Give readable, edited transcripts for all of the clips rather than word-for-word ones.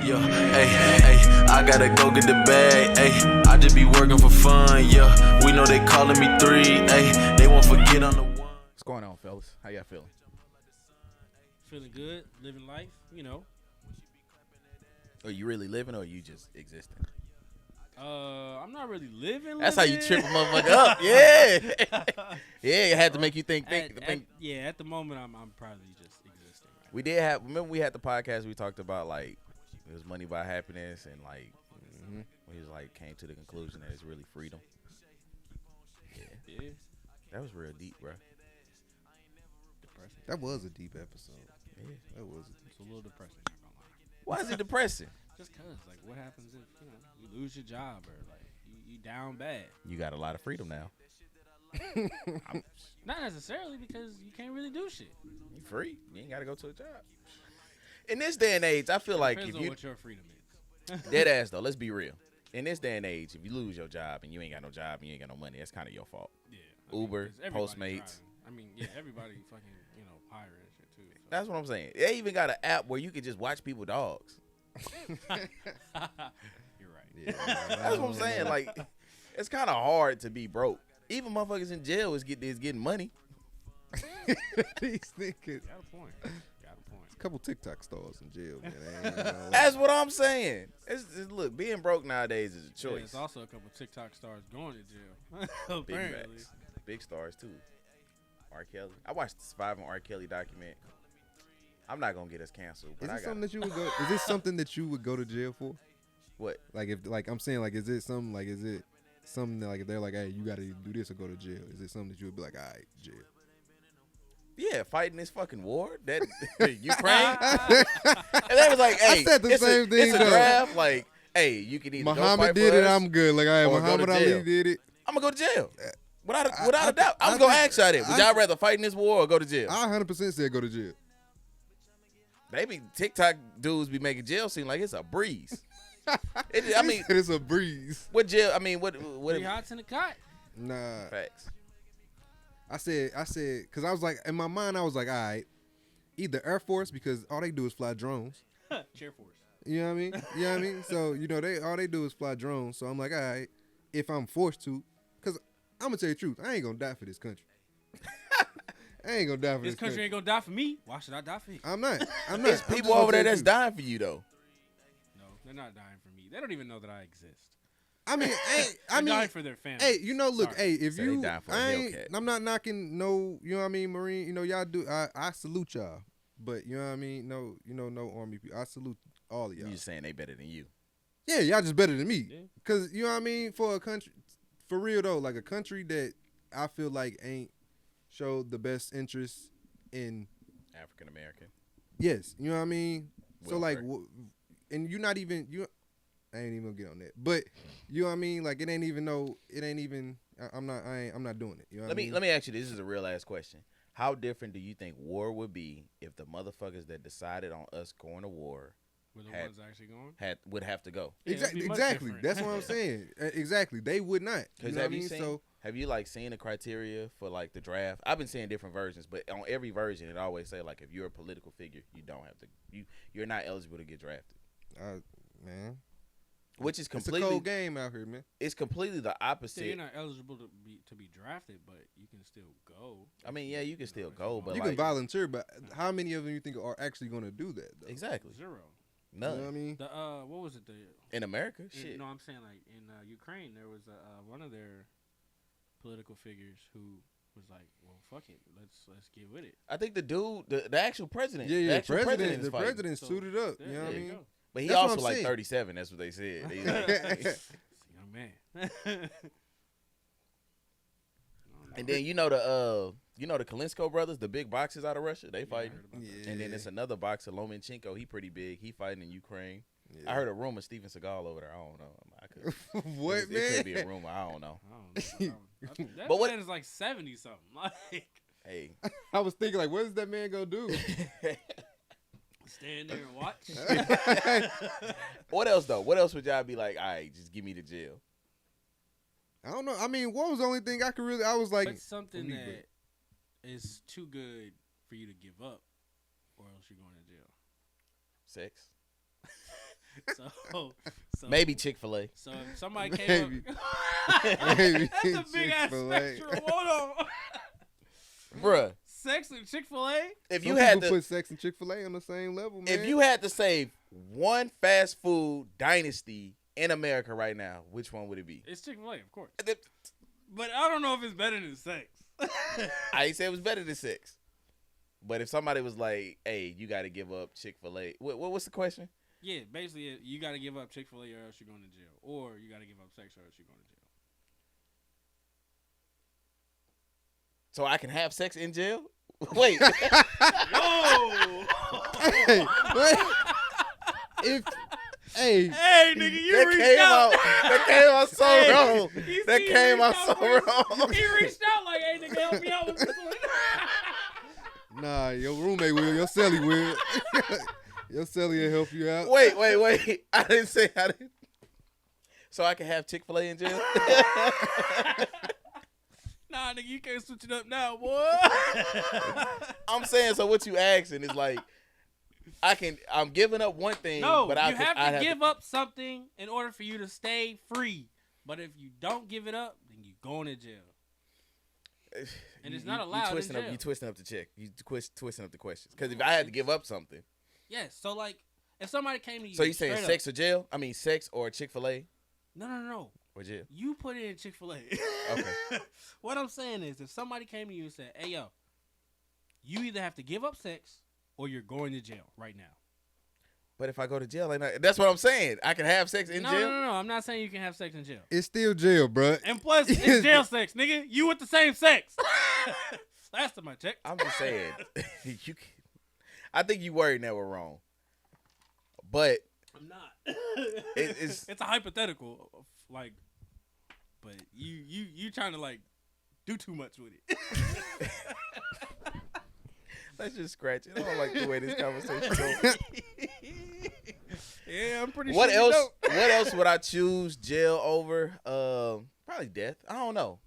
Yeah, hey, I gotta go get the bag. Hey, I just be working for fun. Yeah, we know they calling me 3. Hey, they won't forget on the 1. What's going on, fellas? How y'all feeling? Feeling good, living life, you know. Are you really living or are you just existing? I'm not really living. That's how you trip a motherfucker up. Yeah. Yeah, it had to make you think. At the moment, I'm probably just existing. Right? We did have, remember we had the podcast, we talked about like, it was money by happiness and like, we was like, came to the conclusion that it's really freedom. Yeah. That was real deep, bro. Depressing. That was a deep episode. Yeah. That was. It's a little depressing. Not gonna lie. Why is it depressing? Just cause, like, what happens if you lose your job or like you down bad? You got a lot of freedom now. Not necessarily because you can't really do shit. You free. You ain't got to go to a job. In this day and age, I feel like Depends if on you what your freedom is. dead ass though, let's be real. In this day and age, if you lose your job and you ain't got no job and you ain't got no money, that's kind of your fault. Yeah. Uber, 'cause everybody Postmates. driving. I mean, yeah, everybody fucking pirate and shit too. So. That's what I'm saying. They even got an app where you can just watch people dogs. You're right. Yeah, That's what I'm saying. Like, it's kind of hard to be broke. Even motherfuckers in jail is getting money. These niggas. Got a point. A couple TikTok stars in jail, man. That's what I'm saying. Look, being broke nowadays is a choice. Yeah, it's also a couple TikTok stars going to jail. Big Apparently. facts. Big stars too. R. Kelly. I watched the Surviving R. Kelly document. I'm not gonna get us canceled. But Is this something that you would go? Is this something that you would go to jail for? What? Like if, like I'm saying, like is it something that, like if they're like, hey, you got to do this or go to jail? Is it something that you would be like, all right, jail? Yeah, fighting this fucking war that Ukraine. And they was like, hey, I said the same thing. It's a draft. Like, hey, you can either go Muhammad fight did for it. us, I'm good. Like, all right, or go to Muhammad Ali jail. did it. I'm gonna go to jail. Without a doubt. I was I gonna think- ask y'all that. Would y'all rather fight in this war or go to jail? I 100% said go to jail. Maybe TikTok dudes be making jail seem like it's a breeze. I mean, it's a breeze. what jail? I mean, what? Three hots in the cot. Nah, Facts. I said, because I was like, in my mind, I was like, all right, either Air Force, because all they do is fly drones. Chair Force. You know what I mean? You know what I mean? So, all they do is fly drones. So I'm like, all right, if I'm forced to, because I'm going to tell you the truth, I ain't going to die for this country. I ain't going to die for this country. This country ain't gonna die for me. Why should I die for you? I'm not. There's I'm people just over there gonna tell that's you. dying for you though. No, they're not dying for me. They don't even know that I exist. I mean, They're dying for their family. hey, look, Sorry. hey, if So they you, dying for a I ain't, Hellcat. I'm not knocking no, you know what I mean, Marine, y'all do, I salute y'all, but you know what I mean, no, no Army people, I salute all of y'all. You just saying they better than you. Yeah, y'all just better than me, Yeah. cause you know what I mean, for a country, for real though, like a country that I feel like ain't showed the best interest in, African American. yes, you know what I mean, so like, Welfare. and you're not even, I ain't even gonna get on that. But you know what I mean? Like I'm not doing it. You know what I mean? Let me ask you, this is a real ass question. How different do you think war would be if the motherfuckers that decided on us going to war Were the had- ones actually going? would have to go? Yeah, it'd be much Exactly. different. That's what I'm saying. Exactly. They would not. You Because know what have I you mean? seen? So Have you like seen the criteria for like the draft? I've been seeing different versions, but on every version, it always say like if you're a political figure, you don't have to. You're not eligible to get drafted, man, which is it's a completely. cold game out here, man. It's completely the So opposite. you're not eligible to be drafted, but you can still go. I mean, yeah, you can still go, but You like can volunteer, but how many of them you think are actually going to do that? Though? exactly Zero. none You know what I mean? The what was it? in America. Shit. No, I'm saying like in Ukraine, there was one of their political figures who was like, "Well, fuck it, let's get with it." I think the dude, the actual president, Yeah, the actual president, is the fighting. president So, suited up. Yeah, You know what I there you mean? go. But he That's what also I'm like saying. 37. That's what they said. He's It's a young man. and then you know the Kalinsko brothers, the big boxers out of Russia, they Yeah, I fighting. heard about that. Yeah. And then it's another boxer, Lomachenko. He pretty big. He fighting in Ukraine. Yeah. I heard a rumor Steven Seagal over there. I don't know. I could. What, it man? could be a rumor. I don't know. I don't know. That But what- man is like 70 something. Like Hey, I was thinking, like, what is that man gonna do? stand there and watch. what else though? What else would y'all be like? All right, just give me the jail. I don't know. I mean, what was the only thing I could really? I was like, But something me, that is too good for you to give up, or else you're going to jail. Sex. So Maybe Chick-fil-A. So if somebody came up, Maybe that's a big ass Chick-fil-A. spectrum. Hold on. Bruh, Sex and Chick-fil-A? if Some you had people to put sex and Chick-fil-A on the same level, man. if you had to save one fast food dynasty in America right now, which one would it be? It's Chick-fil-A, of course. But I don't know if it's better than sex. I ain't say it was better than sex. But if somebody was like, hey, you got to give up Chick-fil-A. What's the question? Yeah, basically, you got to give up Chick-fil-A or else you're going to jail. Or you got to give up sex or else you're going to jail. So I can have sex in jail? Wait. Whoa! Hey, wait. Hey, Hey, nigga, you That reached came out. that came out so Hey, wrong. you That see, came he out reached so first. wrong. He reached out like, hey, nigga, help me out with this one. nah, your roommate will. Your celly will. Your celly will help you out. Wait. I didn't say I didn't. So I can have Chick-fil-A in jail? Nah, nigga, you can't switch it up now, boy. I'm saying, so what you asking is like, I'm giving up one thing, No, but you have to give up something in order for you to stay free. But if you don't give it up, then you going to jail. And it's not allowed in jail. You twisting up the check. You twisting up the questions. Because if I had to give up something. Yes, so like, if somebody came to you. So you saying straight sex up, or jail? I mean, sex or Chick-fil-A No. or jail? You put it in Chick-fil-A. Okay. What I'm saying is, if somebody came to you and said, hey, yo, you either have to give up sex or you're going to jail right now. But if I go to jail, that's what I'm saying. I can have sex in jail? No. I'm not saying you can have sex in jail. It's still jail, bruh. And plus, it's jail sex, nigga. You with the same sex. Last time I checked. I'm just saying. I think you worried that we're wrong. But I'm not. it's a hypothetical, like, but you trying to like do too much with it. let's just scratch it. I don't like the way this conversation goes. Yeah, I'm pretty What sure. else? What else would I choose jail over? Probably death. I don't know.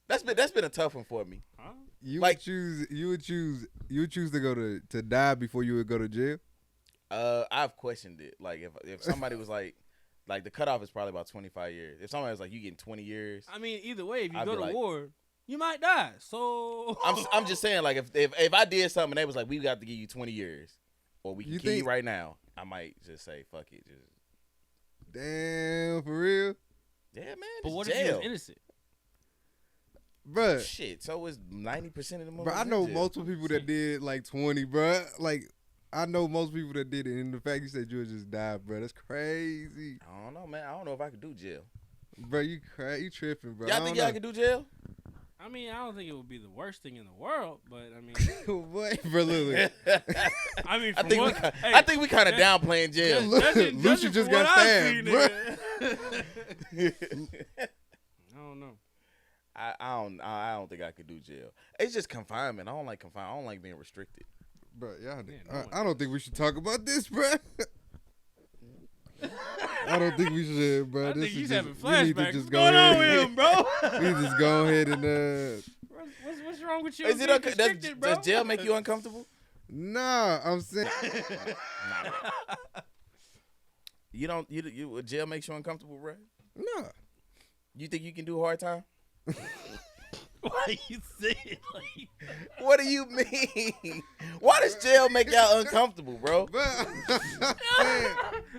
That's been a tough one for me. Huh? You Like- would choose to go to die before you would go to jail. I've questioned it. Like if somebody was like the cutoff is probably about 25 years. If somebody was like, you getting 20 years, I mean, either way, if you I'd go be to like- war, you might die. So I'm just saying, like if I did something and they was like, we got to give you 20 years, or we can You kill you think- right now, I might just say fuck it. Just Damn, for real, yeah, man. But Just what jail. if you was innocent? bruh. Shit. So is 90% of the Bro, I know multiple people that did like 20, bruh. Like, I know most people that did it, and the fact you said you would just die, bruh, that's crazy. I don't know, man. I don't know if I could do jail. Bro, you tripping, bro. Y'all think y'all could do jail? I mean, I don't think it would be the worst thing in the world, but I mean, What, bro? Look, I mean, I from think what, hey, I think we kind of just- downplaying jail. Look, judging Lucy from just what got I stabbed, see, bro. nigga. I don't know. I don't think I could do jail. It's just confinement. I don't like confinement. I don't like being restricted. Bro, y'all. no I don't think we should talk about this, bro. I don't think we should, bro. I This think is he's just, having we need to flashbacks. just What's go going on ahead. with him, bro? We just go ahead and What's wrong with you? Is it being okay? restricted, bro? Does jail make you uncomfortable? nah. I'm saying You don't. You jail makes you uncomfortable, bro? nah. You think you can do hard time? Why you say it like? What do you mean? Why does jail make y'all uncomfortable, bro? But I'm saying,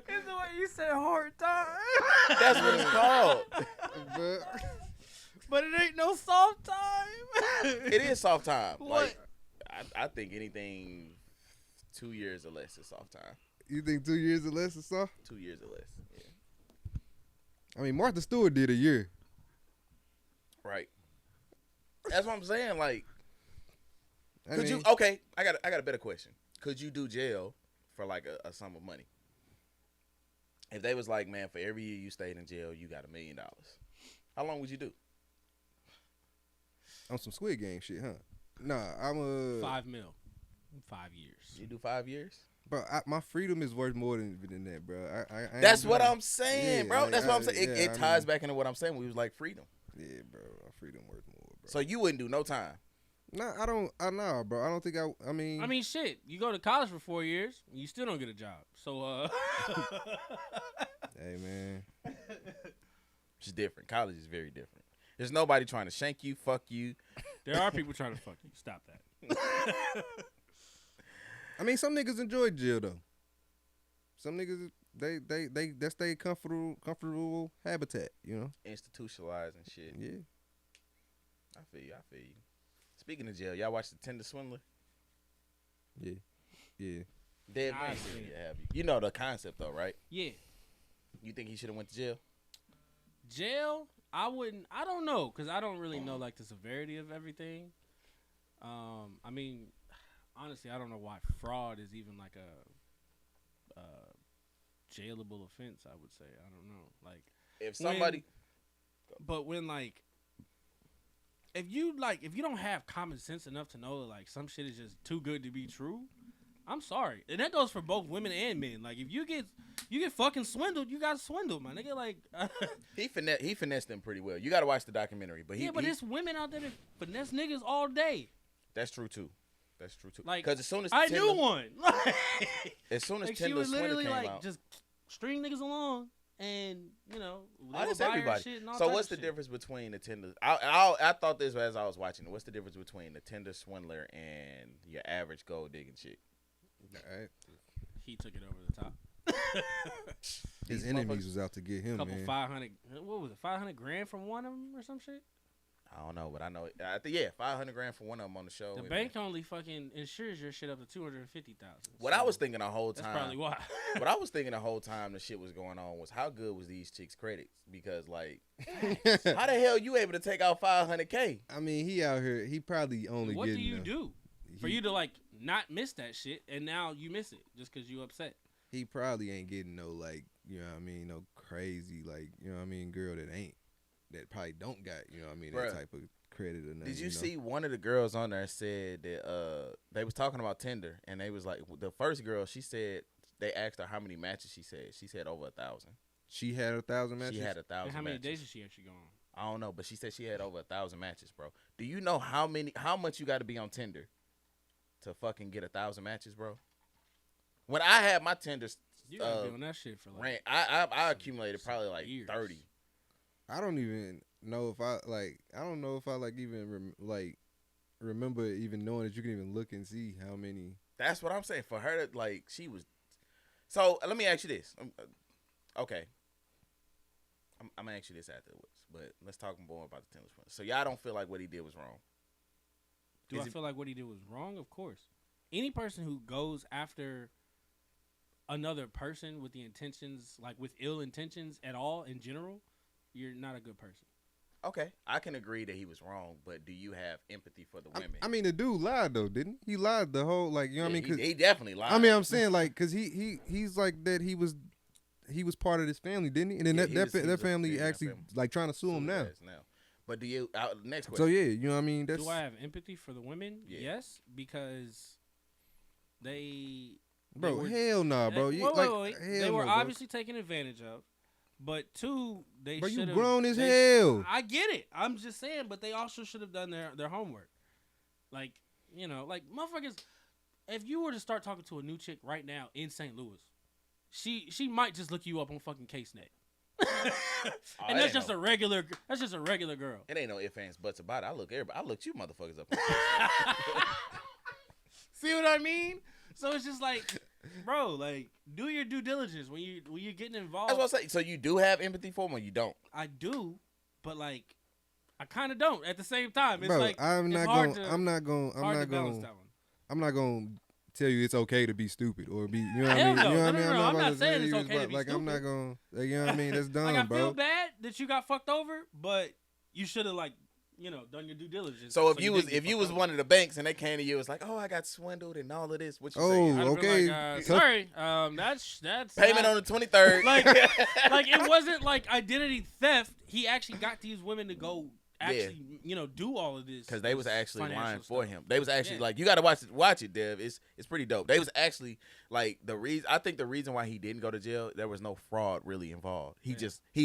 It's the way you said hard time. That's what it's called. but But it ain't no soft time. It is soft time. What? Like I think anything 2 years or less is soft time. you think 2 years or less or so? 2 years or less. Yeah. I mean, Martha Stewart did a year. Right. That's what I'm saying. Like, I could mean, you? Okay, I got a better question. Could you do jail for like a sum of money? If they was like, man, for every year you stayed in jail, you got $1 million. How long would you do? on some Squid Game shit, huh? Nah, I'm a $5 million. 5 years. You do 5 years? bro. My freedom is worth more than that, bro. I ain't That's what doing- I'm saying, Yeah, bro. That's what I'm I- saying. yeah, It I ties mean- back into what I'm saying. We was like freedom. Yeah, bro. My freedom worth more, bro. So you wouldn't do no time. Nah, I don't. I know, bro. I don't think I mean. I mean, shit. You go to college for 4 years, and you still don't get a job. So, Hey, man. It's different. College is very different. There's nobody trying to shank you, fuck you. there are people trying to fuck you. Stop that. I mean, some niggas enjoy jail though. Some niggas they that's their comfortable habitat, you know. Institutionalized and shit. Yeah. I feel you. Speaking of jail, y'all watch the Tinder Swindler? Yeah. Yeah. Dead man, have you? You know the concept though, right? Yeah. You think he should have went to jail? Jail? I wouldn't. I don't know, because I don't really know like the severity of everything. I mean, honestly, I don't know why fraud is even like a jailable offense. I would say I don't know. Like If somebody, when like if you don't have common sense enough to know that like some shit is just too good to be true, I'm sorry, and that goes for both women and men. Like if you get fucking swindled, you got swindled, my nigga. Like he finessed them pretty well. You got to watch the documentary, but there's women out there that finesse niggas all day. That's true too. Like, because as soon as I knew one. as soon as like she Tinder would Swindler literally came like out, just string niggas along, and they would that's buy her everybody. shit and all So type what's of the shit. difference between the Tinder? I thought this as I was watching it. What's the difference between the Tinder Swindler and your average gold digging chick? All right. He took it over the top. His enemies was out to get him, Couple man. 500. What was it? 500 grand from one of them or some shit. I don't know, but I know. I think $500,000 for one of them on the show. The bank only fucking insures your shit up to 250,000. What I was thinking the whole time. That's probably why. What I was thinking the whole time the shit was going on was how good was these chicks' credits? Because like, how the hell you able to take out $500K? I mean, he out here. He probably only. What do getting you do for you to like not miss that shit, and now you miss it just because you upset? He probably ain't getting no like, you know what I mean, no crazy like, you know what I mean, girl that probably don't got, you know what I mean, Bruh. that type of credit or nothing. Did you know? see one of the girls on there said that they was talking about Tinder, and they was like, the first girl, she said they asked her how many matches she said over 1,000. She had 1,000 matches. She had 1,000. And how many matches. days is she actually going on? I don't know, but she said she had over 1,000 matches, bro. Do you know how much you got to be on Tinder to fucking get 1,000 matches, bro? When I had my Tinder, You gotta be on that shit for like. I accumulated probably like years. 30. I don't even know if I don't know if I like even remember even knowing that you can even look and see how many. That's what I'm saying. For her, like, she was. So let me ask you this. Okay. I'm gonna ask you this afterwards, but let's talk more about the Tinder Swindler. So y'all don't feel like what he did was wrong? Do I feel like what he did was wrong? Of course. Any person who goes after another person with the intentions, like with ill intentions at all in general, you're not a good person. Okay, I can agree that he was wrong, but do you have empathy for the women? I mean, the dude lied though, didn't he? He lied the whole like, you know what I mean? 'Cause he definitely lied. I mean, I'm saying like, cause he's like that. He was part of this family, didn't he? And then that family actually like trying to sue him now. But do you? Next question. So yeah, you know what I mean. Do I have empathy for the women? Yeah. Yes, because they. Bro, were, hell nah, bro. Wait, Like, they hell were no, bro. obviously taken advantage of, but two, they Bro, should you have. grown as hell. I get it. I'm just saying, but they also should have done their homework. Like, you know, like motherfuckers. If you were to start talking to a new chick right now in St. Louis, she might just look you up on fucking CaseNet. And that's just a regular girl. It ain't no ifs, ands, buts about it. I look you motherfuckers up. See what I mean? So it's just like, bro, like, do your due diligence when you're getting involved. That's what I'm saying. So you do have empathy for them, or you don't? I do, but like, I kind of don't at the same time. It's Bro, like I'm not going. to tell you it's okay to be stupid or be, you know what I Hell mean? no. You know what I No, mean? no, I'm not about to saying say it's you, okay to but, be like, I'm not stupid. going to, like, you know what I mean? That's dumb, like, I bro. feel bad that you got fucked over, but you should have like, you know, done your due diligence. So if you didn't was get one of the banks and they came to you, it's like, oh, I got swindled and all of this. What you Oh, say? I'd have been okay. like, sorry, that's Payment not, on the 23rd. like it wasn't like identity theft. He actually got these women to go actually, you know, do all of this because they was actually financial lying for stuff. him. They was actually Yeah. like, you got to watch it, Dev. It's pretty dope. They was actually like I think the reason why he didn't go to jail, there was no fraud really involved. He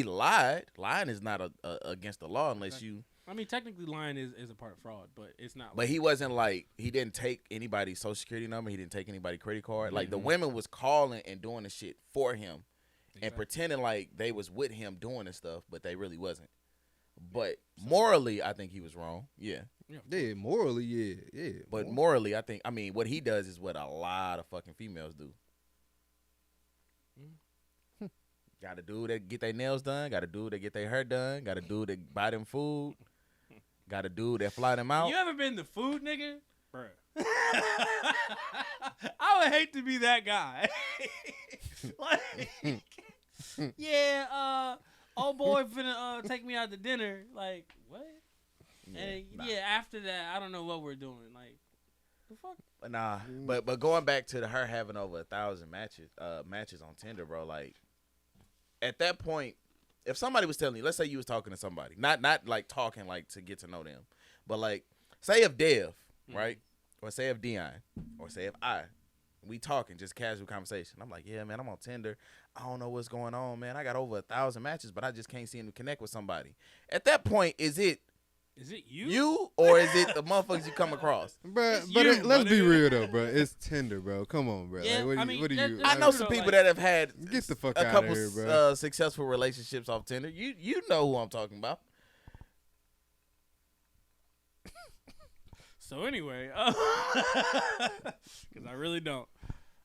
lied. Lying is not against the law unless you I mean, technically, lying is a part of fraud, but it's not. But he wasn't like, he didn't take anybody's social security number. He didn't take anybody's credit card. Like the women was calling and doing the shit for him and pretending like they was with him doing the stuff, but they really wasn't. But morally, I think he was wrong. Yeah. Yeah, morally, yeah. But morally, I mean, what he does is what a lot of fucking females do. Got a dude that get their nails done. Got a dude that get their hair done. Got a dude that buy them food. Got a dude that fly them out. You ever been the food nigga? Bruh. I would hate to be that guy. Like, yeah, old boy finna take me out to dinner. Like, what? And after that, I don't know what we're doing. Like, the fuck? Nah, but going back to her having over 1,000 matches on Tinder, bro. Like, at that point, if somebody was telling you, let's say you was talking to somebody, not like talking like to get to know them, but like, say if Dev, right, or say if Dion, or say if we talking just casual conversation. I'm like, yeah, man, I'm on Tinder. I don't know what's going on, man. I got over 1,000 matches, but I just can't seem to connect with somebody. At that point, is it you or is it the motherfuckers you come across? But let's be real though, bro. It's Tinder, bro. Come on, bro. Yeah, like, what do you? I know some people that have had get the fuck a out couple of here, bro. Successful relationships off Tinder. You know who I'm talking about. So anyway, because I really don't.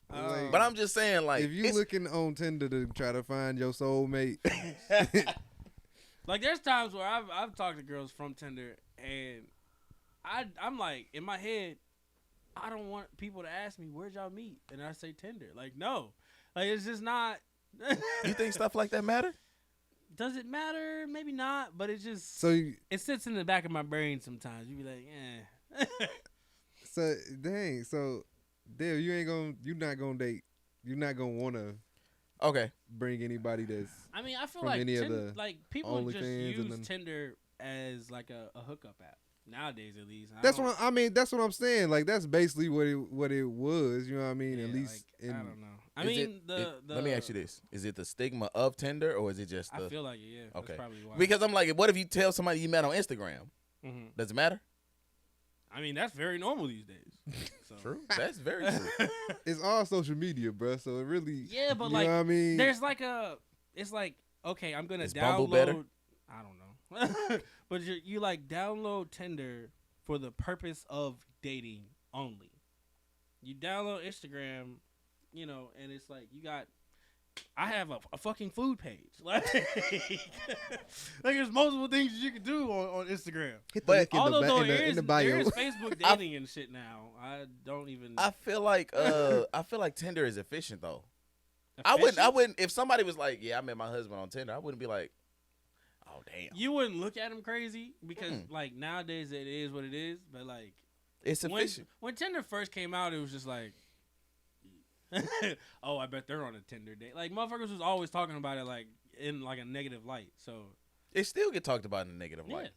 But I'm just saying, like, if you looking on Tinder to try to find your soulmate, like, there's times where I've talked to girls from Tinder, and I'm like, in my head, I don't want people to ask me, where'd y'all meet? And I say Tinder. Like, no. Like, it's just not. You think stuff like that matter? Does it matter? Maybe not, but it just, it sits in the back of my brain sometimes. You be like, So, dang. So, Dale, you're not gonna date. You're not gonna wanna bring anybody that's. I mean, I feel from like any of the like people just OnlyFans use Tinder as like a hookup app nowadays, at least. That's what I'm saying. Like, that's basically what it was. You know what I mean? Yeah, at least like, I don't know. I mean, let me ask you this: is it the stigma of Tinder, or is it just? I feel like it. Yeah. Okay. That's probably why. Because I'm like, what if you tell somebody you met on Instagram? Mm-hmm. Does it matter? I mean, that's very normal these days. So. True. That's very true. It's all social media, bro. So it really. Yeah, but you like, know what I mean? there's like it's like, okay, I'm gonna Is download. Bumble better? I don't know, but you like download Tinder for the purpose of dating only. You download Instagram, you know, and it's like I have a fucking food page. Like there's multiple things you can do on Instagram. Hit the link in the bio. There is Facebook dating and shit now. I don't even. I feel like Tinder is efficient though. Efficient? I wouldn't. If somebody was like, "Yeah, I met my husband on Tinder," I wouldn't be like, "Oh damn." You wouldn't look at him crazy because like nowadays it is what it is. But like it's efficient. When Tinder first came out, it was just like. Oh, I bet they're on a Tinder date. Like, motherfuckers was always talking about it, like, in, like, a negative light, so. It still get talked about in a negative light.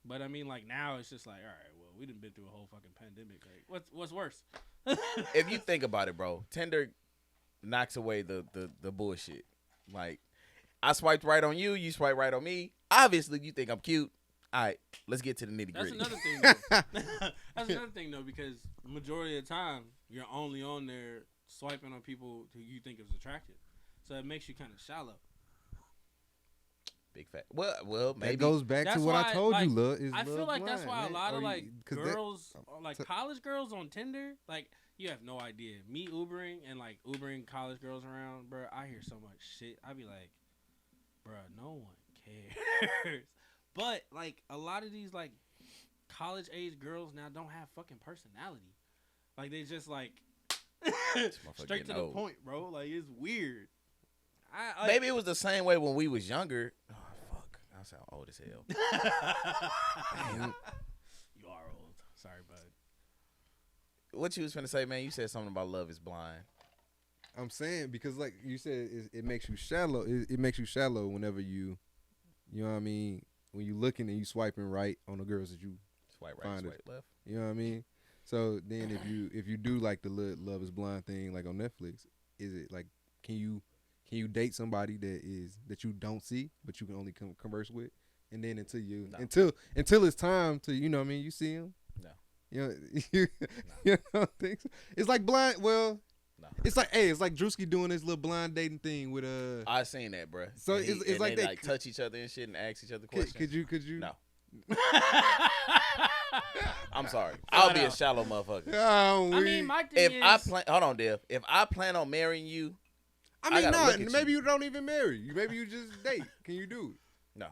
But, I mean, like, now it's just like, all right, well, we done been through a whole fucking pandemic. Like, what's worse? If you think about it, bro, Tinder knocks away the bullshit. Like, I swiped right on you, you swiped right on me. Obviously, you think I'm cute. All right, let's get to the nitty gritty. That's another thing, though. That's another thing, though, because majority of the time, you're only on there swiping on people who you think is attractive, so it makes you kind of shallow. Big fat. Well, maybe that goes back to what I told you. Look, I feel like that's why a lot of like girls, like college girls on Tinder, like you have no idea. Me Ubering and like Ubering college girls around, bro. I hear so much shit. I be like, bro, no one cares. But like a lot of these like college age girls now don't have fucking personality. Like they just like. Straight to the point, bro. Like it's weird. Maybe it was the same way when we was younger. Oh fuck, I sound old as hell. You are old. Sorry, bud. What you was finna say, man? You said something about love is blind. I'm saying because like you said, it makes you shallow. It makes you shallow whenever you know what I mean. When you looking and you swiping right on the girls that you Swipe right, swipe left. You know what I mean. So then, if you do like the Love Is Blind thing, like on Netflix, is it like can you date somebody that you don't see but you can only converse with, and then until No. until it's time to, you know what I mean, you see him. No. You know, you don't think so? It's like blind. Well, No. it's like Drewski doing this little blind dating thing with I seen that, bro. So And it's like they that. like touch each other and shit and ask each other questions. Could you? No. I'm sorry. I'll be a shallow motherfucker. Oh, I mean, my thing is, Hold on, Dev. If I plan on marrying you, I I mean, gotta no, look at maybe you. you don't even marry. Maybe you just date. Can you do it? no.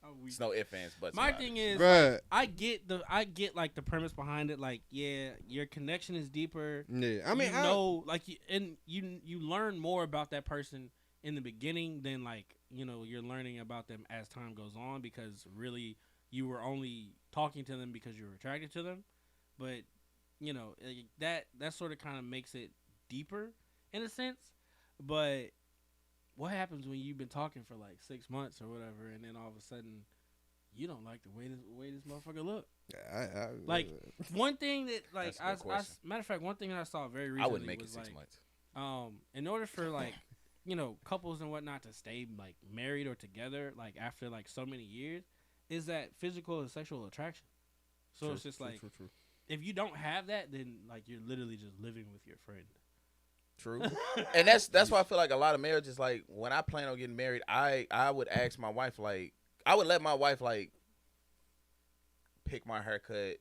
Oh, we- It's no ifs, ands, buts. my about thing it. is, Bruh. I get like the premise behind it. Like, yeah, your connection is deeper. Yeah, I mean, you know, like, you learn more about that person in the beginning than like, you know, you're learning about them as time goes on, because really you were only talking to them because you were attracted to them. But you know, that sort of kind of makes it deeper in a sense. But what happens when you've been talking for like 6 months or whatever, and then all of a sudden you don't like the way this motherfucker look? Like, one thing that, like, That's a good question. matter of fact, one thing that I saw very recently I wouldn't make it was 6 like, months. in order for, like, you know, couples and whatnot to stay like married or together like after like so many years, is that physical and sexual attraction. So True, it's just true, like, true. if you don't have that, then like you're literally just living with your friend. True. And that's why I feel like a lot of marriages, like, when I plan on getting married, I would ask my wife, like, I would let my wife, like, pick my haircut,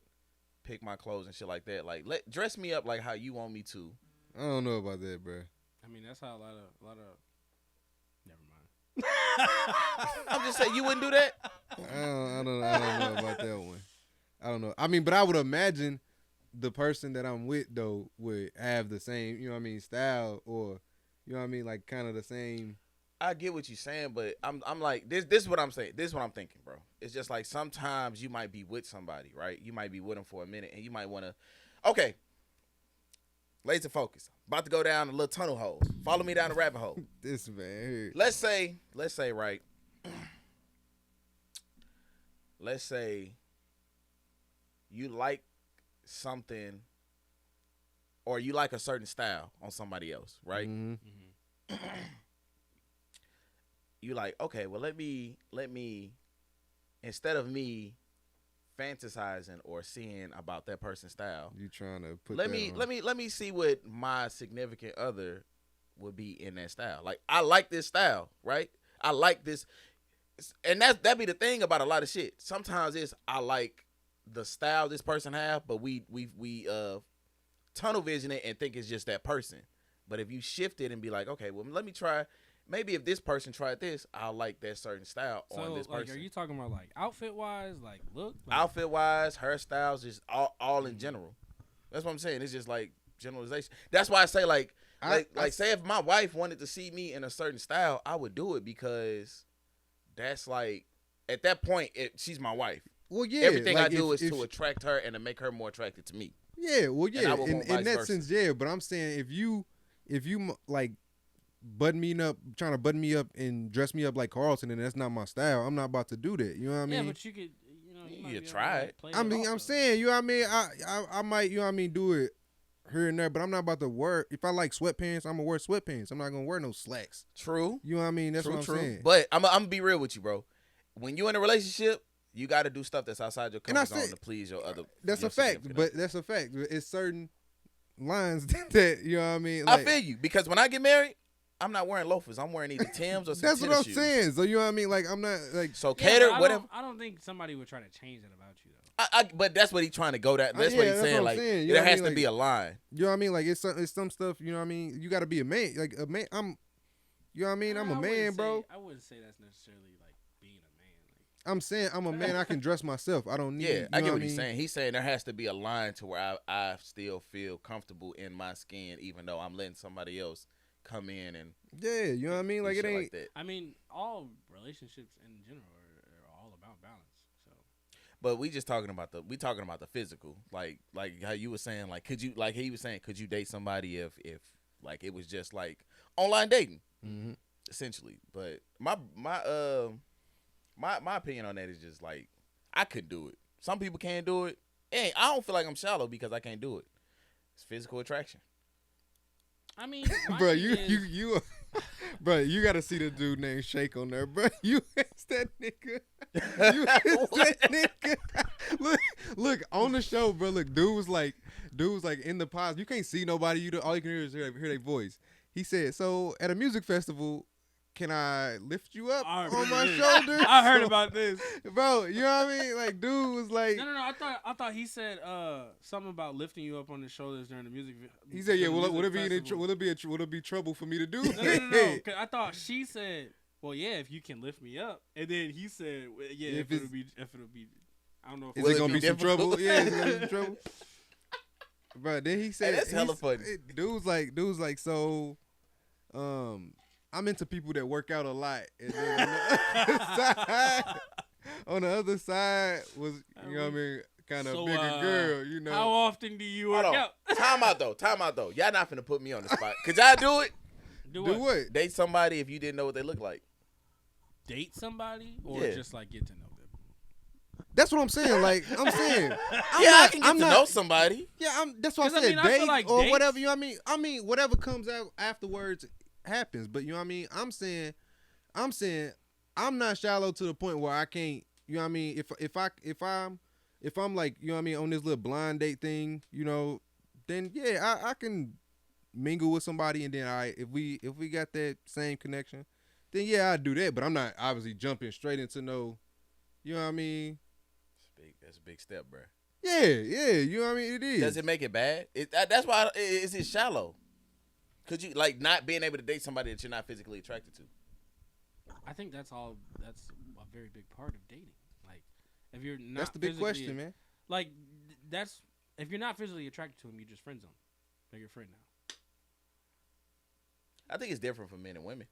pick my clothes and shit like that. Like, dress me up like how you want me to. I don't know about that, bro. I mean, that's how a lot of. Never mind. I'm just saying, you wouldn't do that? I don't know about that one. I don't know. I mean, but I would imagine the person that I'm with though would have the same, you know what I mean, style, or, you know what I mean, like kind of the same. I get what you're saying, but I'm like, this is what I'm saying. This is what I'm thinking, bro. It's just like sometimes you might be with somebody, right? You might be with them for a minute, and you might want to, okay, laser focus. About to go down a little tunnel hole. Follow me down the rabbit hole. This man. Let's say, right. Let's say you like something, or you like a certain style on somebody else, right? Mm-hmm. You like, okay, well, let me, instead of me fantasizing or seeing about that person's style, You trying to put let me see what my significant other would be in that style. Like, I like this style, right? I like this, and that be the thing about a lot of shit. Sometimes it's, I like the style this person have, but we tunnel vision it and think it's just that person. But if you shift it and be like, okay, well, let me try. Maybe if this person tried this, I'll like that certain style on this like, person. are you talking about like outfit wise, like look, like, Outfit wise, hairstyles, just all in general. That's what I'm saying. It's just like generalization. That's why I say like say if my wife wanted to see me in a certain style, I would do it, because that's like, at that point, she's my wife. Well, yeah. Everything like I do if, is to attract her and to make her more attracted to me. Yeah, well, And yeah. I would want In vice that versa. sense, yeah. But I'm saying if you like trying to button me up and dress me up like Carlton, and that's not my style, I'm not about to do that. You know what I mean? yeah, but you could, you know, you might You be try able to it. play I mean, off, I'm though. saying, you know what I mean? I might, you know what I mean, do it here and there, but I'm not about to wear, if I like sweatpants, I'm gonna wear sweatpants. I'm not gonna wear no slacks. True. You know what I mean? That's True, what I'm true. saying. But I'm gonna be real with you, bro. When you in a relationship, you got to do stuff that's outside your And I comfort zone said- to please your other. That's your a fact, significant but other. that's a fact. It's certain lines that, you know what I mean? I feel you, because when I get married, I'm not wearing loafers. I'm wearing either Timbs or some That's what tennis I'm shoes. saying. So, you know what I mean? Like, I'm not, like, So Yeah, cater, but I whatever. I don't think somebody would try to change that about you though. But that's what he's trying to go that. That's yeah, what he's that's saying. what I'm Like, saying. You know there what I has mean? to be a line. you know what I mean? Like, it's some stuff, you know what I mean? You got to be a man. Like, a man, you know what I mean? I'm a I wouldn't man, say- bro. I wouldn't say that's necessarily like being a man. Like, I'm saying I'm a man. I can dress myself. I don't need. Yeah, you I know get what what he's mean? saying. He's saying there has to be a line to where I still feel comfortable in my skin, even though I'm letting somebody else come in and Yeah, you know what I mean? do Like, it shit ain't. that. I mean, all relationships in general are all about balance. So But we talking about the physical, like how you were saying, like he was saying, could you date somebody if like it was just like online dating, Mhm. essentially. But my opinion on that is just like, I could do it. Some people can't do it. Hey, I don't feel like I'm shallow because I can't do it. It's physical attraction. I mean, my Bro, thing is- Bro, you gotta see the dude named Shake on there, bro. You asked that nigga. You asked that nigga. Look on the show, bro. Look, dude was like in the pause. You can't see nobody. All you can hear is hear their voice. He said, "So at a music festival, can I lift you up on my shoulder?" I heard about this, bro. You know what I mean? Like, dude was like, no. I thought he said something about lifting you up on the shoulders during the music. He said, "Yeah, will it be trouble for me to do?" No. 'Cause I thought she said, "Well, yeah, if you can lift me up," and then he said, well, "Yeah, if it'll be, I don't know if is it gonna be some trouble? Yeah, it's gonna be some trouble." Bro, then he said, that's hella funny. Dude's like, so, I'm into people that work out a lot. And then on the other side was, you know what I mean, kind of bigger girl, you know. How often do you work out? Time out though. Y'all not finna put me on the spot. Could y'all do it? Do what? Date somebody if you didn't know what they look like. Date somebody or just like get to know them? That's what I'm saying. Like, I can get to know somebody. Yeah, that's what I said. I feel Date like or dates, whatever, you know what I mean? I mean, whatever comes out afterwards happens. But you know what I mean? I'm saying I'm not shallow to the point where I can't, you know what I mean? If I'm like, you know what I mean, on this little blind date thing, you know, then yeah, I can mingle with somebody, and then if we got that same connection, then yeah, I do that. But I'm not obviously jumping straight into no, you know what I mean? That's a big step, bro. Yeah, you know what I mean? It is. Does it make it bad? That's why is it shallow? Could you like not being able to date somebody that you're not physically attracted to? I think that's a very big part of dating. Like, if you're not, that's the big question, man. Like, that's if you're not physically attracted to him, you just friend zone. They're your friend now. I think it's different for men and women.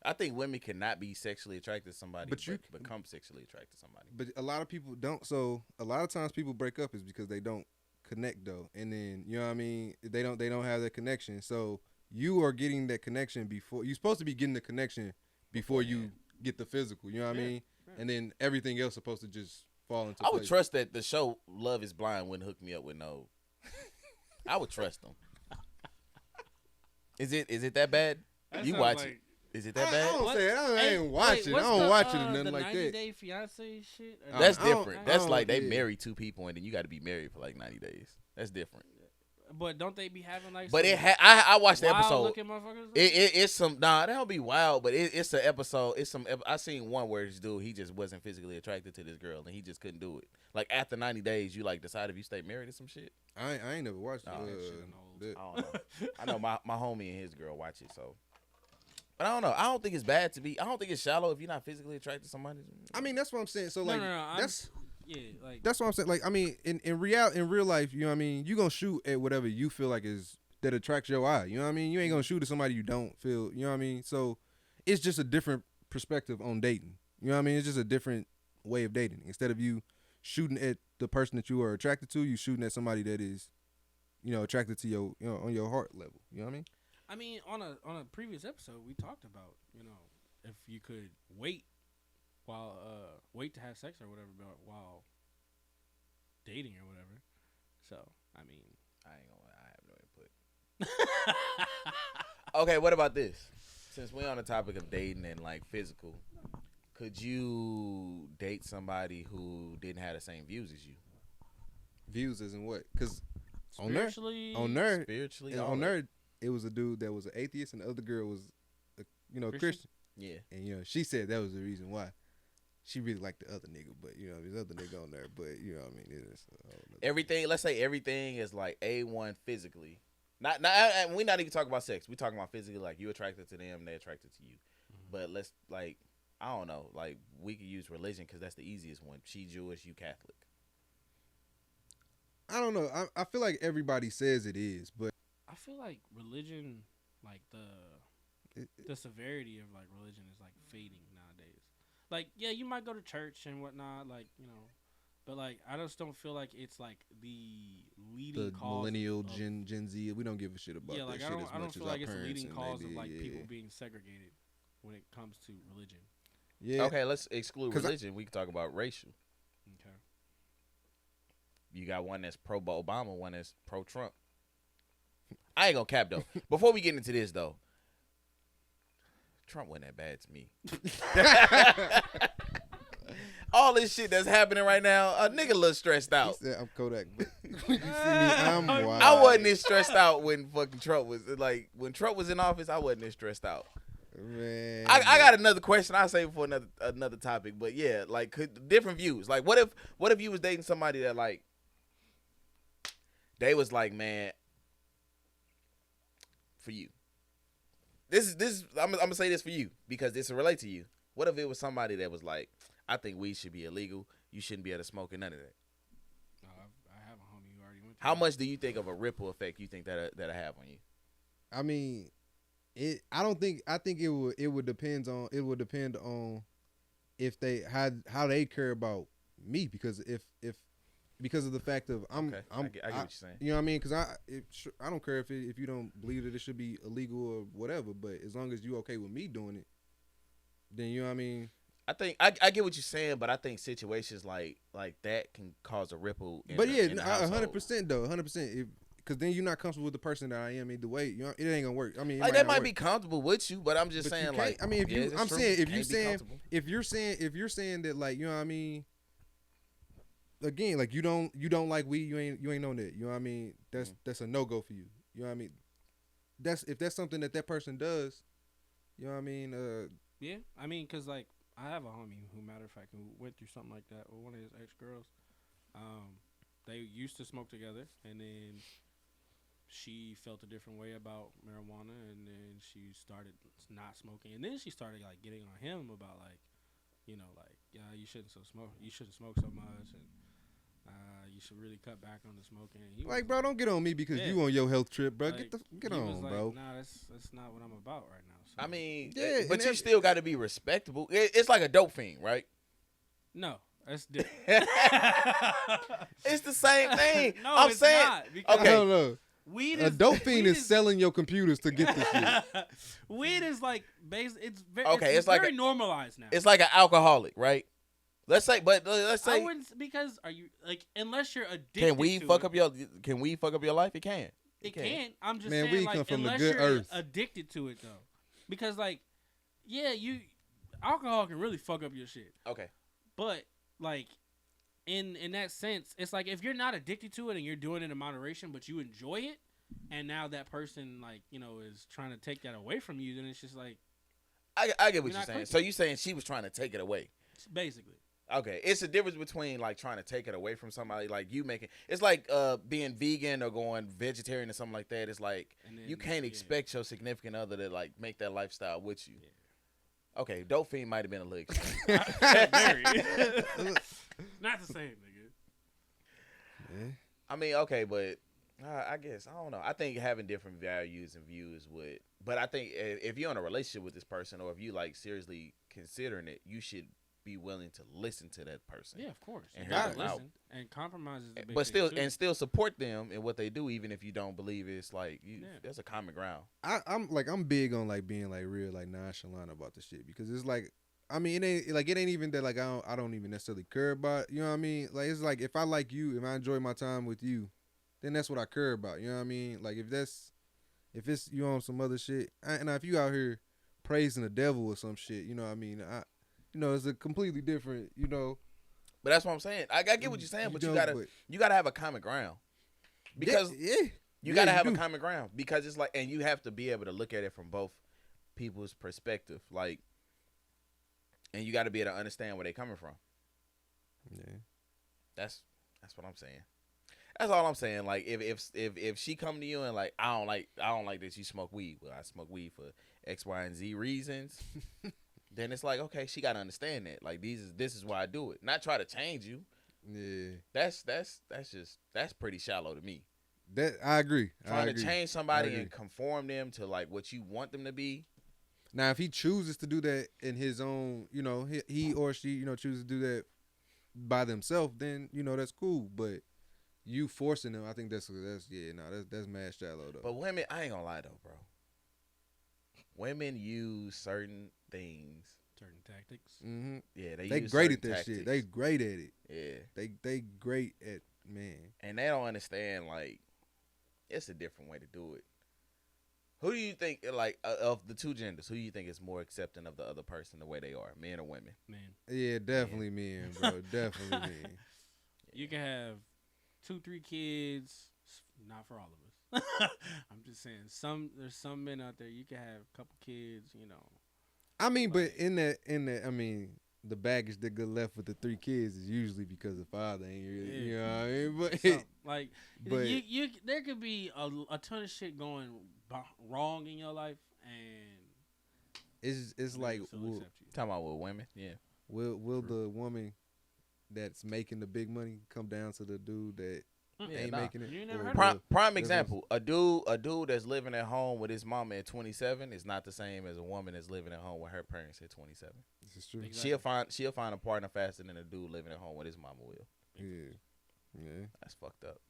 I think women cannot be sexually attracted to somebody, but become sexually attracted to somebody. But a lot of people don't. So a lot of times people break up is because they don't connect though, and then you know what I mean. They don't have that connection. So you are getting that connection before you're supposed to be getting the connection before you get the physical. You know what I mean? Yeah. And then everything else is supposed to just fall into place. I would trust that the show Love Is Blind wouldn't hook me up with no. I would trust them. Is it that bad? You watch it. Is it that bad? I don't say it. I ain't watching. I don't watch it or nothing like that. The 90 Day Fiance shit? That's different. That's like they marry two people and then you got to be married for like 90 days. That's different. But don't they be having like? But I watched the episode. Looking motherfuckers. It's some that'll be wild. But it's an episode. I seen one where this dude he just wasn't physically attracted to this girl and he just couldn't do it. Like after 90 days, you like decide if you stay married or some shit. I ain't never watched it. I don't know. I know my homie and his girl watch it so. But I don't know. I don't think it's bad to be. I don't think it's shallow if you're not physically attracted to somebody. I mean, that's what I'm saying. So like, that's like that's what I'm saying. Like, I mean, in real life, you know what I mean. You gonna shoot at whatever you feel like that attracts your eye. You know what I mean. You ain't gonna shoot at somebody you don't feel. You know what I mean. So it's just a different perspective on dating. You know what I mean. It's just a different way of dating. Instead of you shooting at the person that you are attracted to, you shooting at somebody that is, you know, attracted to your, you know, on your heart level. You know what I mean. I mean, on a previous episode, we talked about, you know, if you could wait to have sex or whatever while dating or whatever. So, I mean, I have no input. Okay, what about this? Since we're on the topic of dating and like physical, could you date somebody who didn't have the same views as you? Views as in what? Because on Nerd, it was a dude that was an atheist, and the other girl was, Christian. Yeah. And she said that was the reason why she really liked the other nigga, but there's other nigga on there, but you know what I mean. It is everything. Let's say everything is like A1 physically. Not. We're not even talking about sex. We're talking about physically. Like you attracted to them, they attracted to you. Mm-hmm. But let's like I don't know. Like we could use religion because that's the easiest one. She Jewish, you Catholic. I don't know. I feel like everybody says it is, but I feel like religion, like the severity of like religion is like fading nowadays. Like, yeah, you might go to church and whatnot, like, but like I just don't feel like it's like the leading cause. Millennial Gen Z, we don't give a shit about. Yeah, like that I don't feel like it's the leading cause of like yeah. people being segregated when it comes to religion. Yeah. Okay, let's exclude religion. We can talk about racial. Okay. You got one that's pro Obama, one that's pro Trump. I ain't gonna cap though. Before we get into this though, Trump wasn't that bad to me. All this shit that's happening right now, a nigga look stressed He out. said I'm Kodak, but when you see me, I'm wild. I wasn't this stressed out when fucking Trump was like when Trump was in office. I wasn't this stressed out. Man, I got another question. I'll save it for another topic. But yeah, like different views. Like what if you was dating somebody that like they was like, man, for you. This is I'm gonna say this for you because this will relate to you. What if it was somebody that was like, I think weed should be illegal. You shouldn't be able to smoke and none of that. I have a homie who already went. How much do you think of a ripple effect you think that'll have on you? I mean, I think it would depend on if they how they care about me because if because of the fact of I get what you're saying. You know what I mean? Because I don't care if you don't believe that it should be illegal or whatever, but as long as you okay with me doing it, then you know what I mean. I think I get what you're saying, but I think situations like that can cause a ripple. But yeah, 100% though, 100%. Because then you're not comfortable with the person that I am either way. You know, it ain't gonna work. I mean, like they might be comfortable with you, but I'm just saying like. I mean, if you're saying that like you know what I mean. Again, like you don't like weed, you ain't known that. You know what I mean? That's a no go for you. You know what I mean? If that's something that person does, you know what I mean? Yeah, I mean, cause like I have a homie who, matter of fact, who went through something like that with one of his ex girls. They used to smoke together, and then she felt a different way about marijuana, and then she started not smoking, and then she started like getting on him about like, you know, like you shouldn't smoke so much, and you should really cut back on the smoking. Like, bro, don't get on me because you on your health trip, bro. Like, get on, was like, bro. Nah, that's not what I'm about right now. So. I mean, yeah, but you still got to be respectable. It's like a dope fiend, right? No, that's different. It's the same thing. No, I'm it's saying, not. Because okay. No. Weed A dope fiend is selling your computers to get this shit. Weed is like it's very Okay, it's like very normalized now. It's like an alcoholic, right? Let's say I wouldn't because are you like unless you're addicted. Can weed fuck up your life? It can. It can. I'm just Man, saying weed like come from the unless good you're earth. addicted to it though, because like alcohol can really fuck up your shit. Okay. But like in that sense, it's like if you're not addicted to it and you're doing it in moderation, but you enjoy it, and now that person like is trying to take that away from you, then it's just like I get what you're saying. clicking. So you saying she was trying to take it away? Basically. Okay, it's a difference between like trying to take it away from somebody, like you making. It's like being vegan or going vegetarian or something like that. It's like you can't expect your significant other to like make that lifestyle with you. Yeah. Okay, dope fiend might have been a little extreme. Not the same, nigga. Yeah. I mean, okay, but I guess I don't know. I think having different values and views would, but I think if you're in a relationship with this person or if you like seriously considering it, you should be willing to listen to that person. Yeah, of course. And you gotta listen. And compromise is the big but thing still support them in what they do, even if you don't believe it's like there's a common ground. I'm big on like being like real like nonchalant about the shit because it's like I mean it ain't even that like I don't even necessarily care about, you know what I mean? Like it's like if I like you, if I enjoy my time with you, then that's what I care about, you know what I mean? Like if it's you on some other shit, and if you out here praising the devil or some shit, you know what I mean? It's a completely different, But that's what I'm saying. I get what you're saying, but you gotta have a common ground. Because you gotta have a common ground. Because it's like, and you have to be able to look at it from both people's perspective. Like, and you gotta be able to understand where they're coming from. Yeah. That's what I'm saying. That's all I'm saying. Like if she come to you and like I don't like that you smoke weed. Well, I smoke weed for X, Y, and Z reasons. Then it's like, okay, she gotta understand that. Like this is why I do it. Not try to change you. Yeah. That's pretty shallow to me. That I agree. Trying to change somebody and conform them to like what you want them to be. Now, if he chooses to do that in his own, he or she, chooses to do that by themselves, then that's cool. But you forcing them, I think that's mad shallow though. But women, I ain't gonna lie though, bro. Women use certain things, certain tactics. Mm-hmm. Yeah, they great at that tactics. Shit. They great at it. Yeah, they great at man. And they don't understand like it's a different way to do it. Who do you think, like, of the two genders, who do you think is more accepting of the other person the way they are, men or women? Man, Yeah, definitely men, bro. Definitely men. you can have 2-3 kids. Not for all of us. I'm just saying. There's some men out there you can have a couple kids. You know. I mean, but in that, I mean, the baggage that got left with the 3 kids is usually because the father ain't really, you know what I mean? But So, like, but- you there could be a ton of shit going wrong in your life, and it's like, still will, accept you. Talking about with women, yeah. will the woman that's making the big money come down to the dude that Yeah, ain't nah. making it? You ain't never Or heard of will- Prime that's example, a dude that's living at home with his mama at 27 is not the same as a woman that's living at home with her parents at 27. This is true. Exactly. She'll find a partner faster than a dude living at home with his mama will. Yeah, yeah, That's fucked up.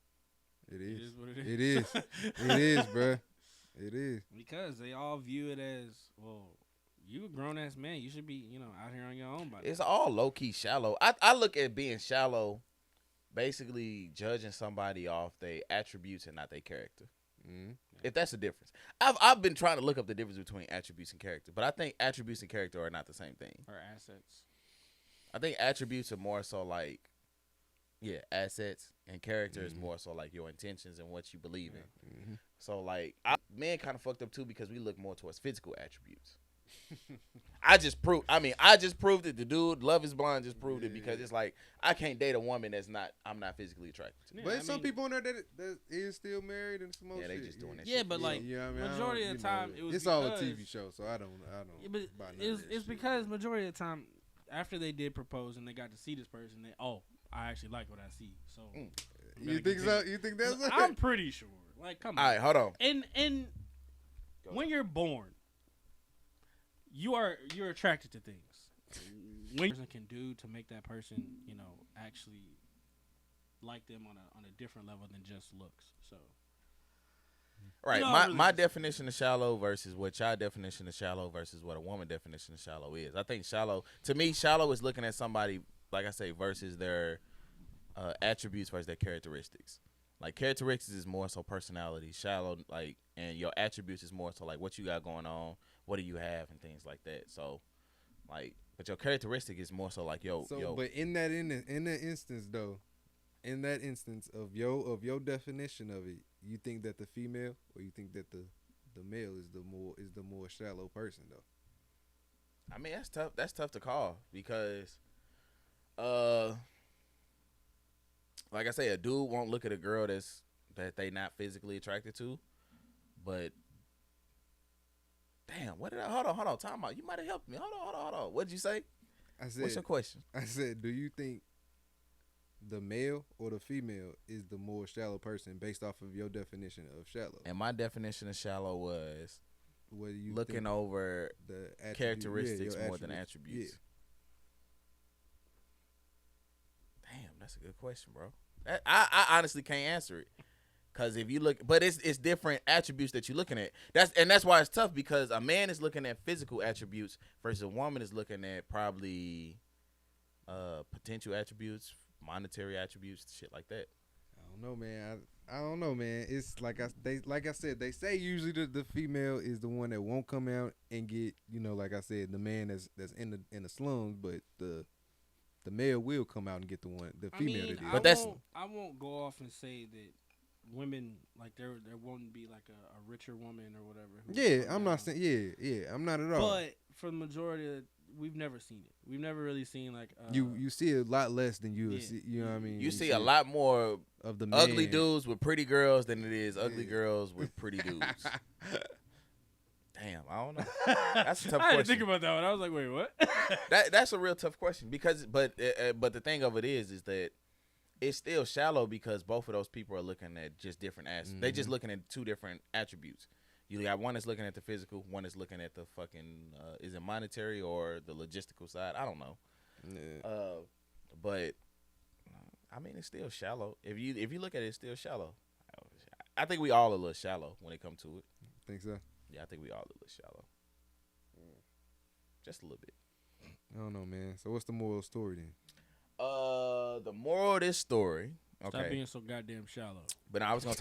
it It is. is what it It is. is. It is, bruh. It is. Because they all view it as, well, you a grown ass man. You should be, out here on your own. By It's all low key shallow. I look at being shallow, basically judging somebody off their attributes and not their character. Mm-hmm. If that's the difference, I've been trying to look up the difference between attributes and character, but I think attributes and character are not the same thing. or assets. I think attributes are more so like, yeah, assets, and character is more so like your intentions and what you believe in. Mm-hmm. So like, men kind of fucked up too because we look more towards physical attributes. I just proved it. The dude, Love is Blind, just proved it because it's like I can't date a woman I'm not physically attracted to. Yeah, But I some mean- people on there that is still married and some more Yeah, they shit. just doing that Yeah, shit. but like, you know what I mean? I majority don't- of the time, it was it's all a because- TV show, so I don't Yeah, but buy none of that it's shit. because majority of the time, after they did propose and they got to see this person, I actually like what I see. So You think so? You think that's it? I'm pretty sure. Like, come on. All right, hold on. And when you're born, you're attracted to things. When person can do to make that person, actually like them on a different level than just looks. So Right, I my really my just- definition of shallow versus what y'all definition of shallow versus what a woman definition of shallow is. I think shallow is looking at somebody, like I say, versus their attributes versus their characteristics. Like, characteristics is more so personality. Shallow, like, and your attributes is more so like what you got going on, what do you have, and things like that. So, like, but your characteristic is more so like But in that instance though, in that instance of your definition of it, you think that the female or you think that the male is the more shallow person though? I mean, that's tough. That's tough to call because, like I say, a dude won't look at a girl that they not physically attracted to, but damn, what did I hold on, time out. You might have helped me. Hold on. What'd you say? I said What's your question? I said, do you think the male or the female is the more shallow person based off of your definition of shallow? And my definition of shallow was What do you looking think over the attribute- characteristics your more than attributes. Damn, that's a good question, bro. I honestly can't answer it. Cause if you look, but it's different attributes that you're looking at. That's why it's tough because a man is looking at physical attributes versus a woman is looking at probably potential attributes, monetary attributes, shit like that. I don't know, man. I don't know, man. It's like I said, they say usually the female is the one that won't come out and get, like I said, the man that's in the slums, but the male will come out and get the female that is. But that's- I won't go off and say that women, like, there won't be like a richer woman or whatever. who Yeah, come I'm not down. saying I'm not at all. But for the majority of we've never seen it. We've never really seen like You see a lot less than you yeah. see. You know what I mean? You see a lot more of the ugly man. dudes with pretty girls than it is ugly Yeah. girls with pretty dudes. Damn, I don't know. That's a tough I had to question. think about that one. I was like, wait, what? That's a real tough question because, but the thing of it is that it's still shallow because both of those people are looking at just different aspects. They just looking at two different attributes. You got one that's looking at the physical, one is looking at the fucking is it monetary or the logistical side? I don't know. Yeah. But I mean, it's still shallow. If you look at it, it's still shallow. I think we all a little shallow when it comes to it. Think so? Yeah, I think we all a little shallow. Just a little bit. I don't know, man. So what's the moral story then? The moral of this story. Stop Okay, being so goddamn shallow. but I was gonna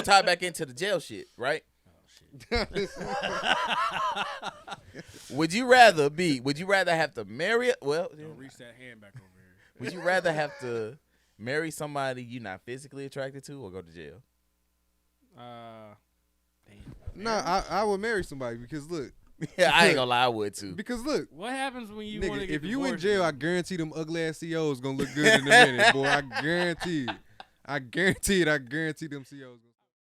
tie it back into the jail shit, right? shit. Would you rather have to marry? Well, Don't reach that hand back over here. would you rather have to marry somebody you're not physically attracted to, or go to jail? Damn. Nah, I would marry somebody because look. Yeah, I ain't gonna lie, I would too. Because look, What happens when you want to nigga, get if you in divorced? jail, I guarantee them ugly ass COs gonna look good in a minute, boy. I guarantee it. I guarantee them COs.